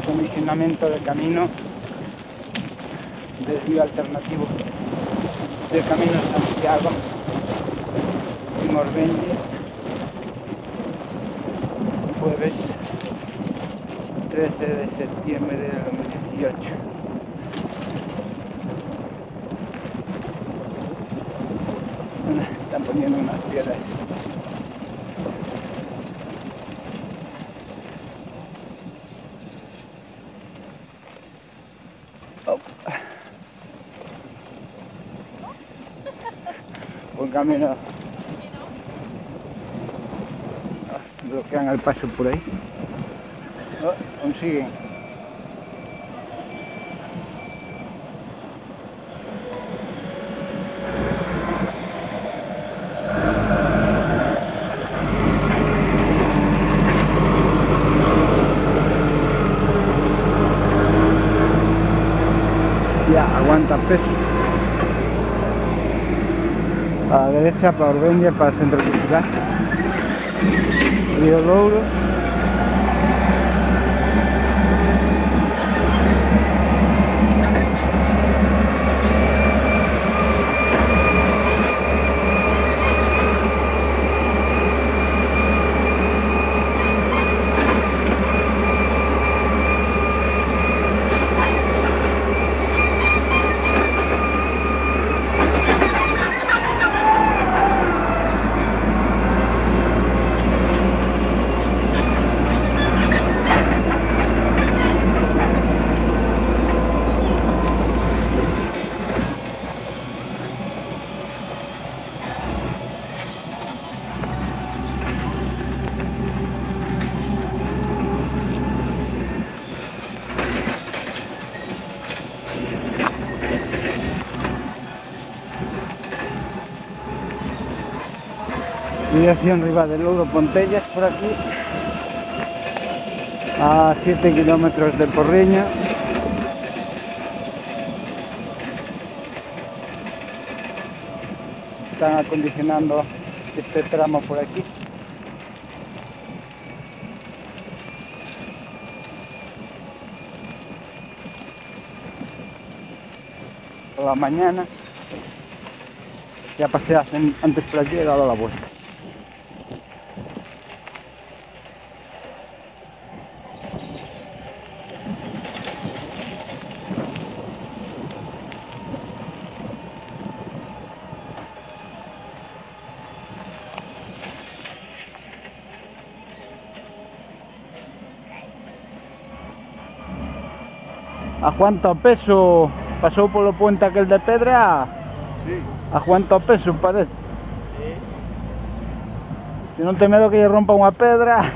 acondicionamiento del camino, desvío alternativo del camino de Santiago y Morbendia, jueves 13 de septiembre de 2018. Están poniendo unas piedras. Oh. Buen camino. Bloquean el paso por ahí. Oh, aún siguen. Ya, aguanta peso. A la derecha para Orbendia, para el centro cultural. Río Louro. Dirección Ribas del Louro, Pontellas, por aquí, a 7 kilómetros de Porriño. Están acondicionando este tramo por aquí. Por la mañana. Ya pasé antes por aquí y he dado la vuelta. ¿A cuánto peso pasó por lo puente aquel de Pedra? Sí. ¿A cuánto peso parece? Sí. Si non te medo que lle rompa unha pedra.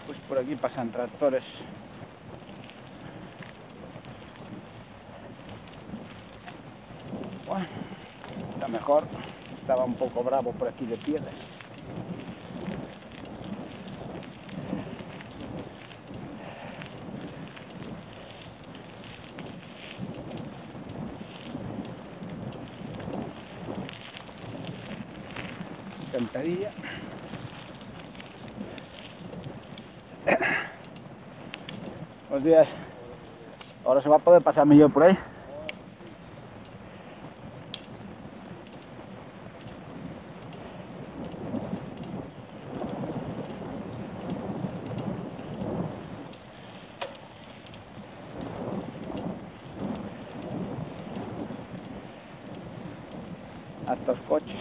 Pues por aquí pasan tractores. Bueno, está mejor. Estaba un poco bravo por aquí de piedras. Cantarilla. Buenos días. Ahora se va a poder pasarme yo por ahí. A estos coches.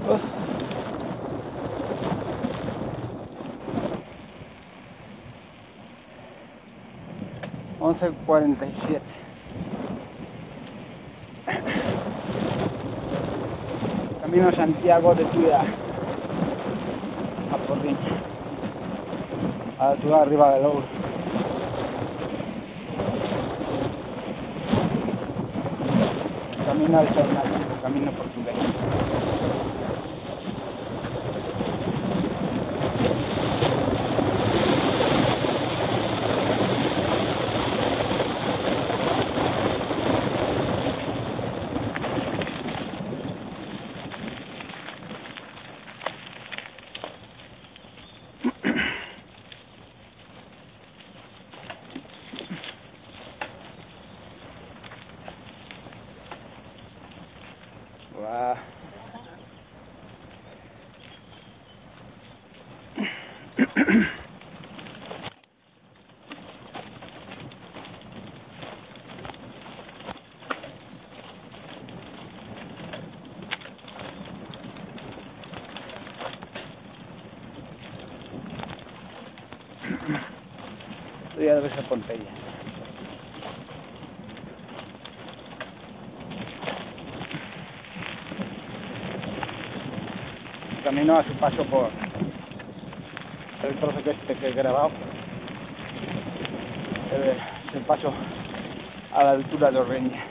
Uh. 11:47. Camino Santiago de Tuya a Porriña, a la altura arriba del Louro. Camino alternativo, camino portugués. Wow. Ya debe ser Pompeya. Camino a su paso por el trozo que he grabado. Es el paso a la altura de Orreña.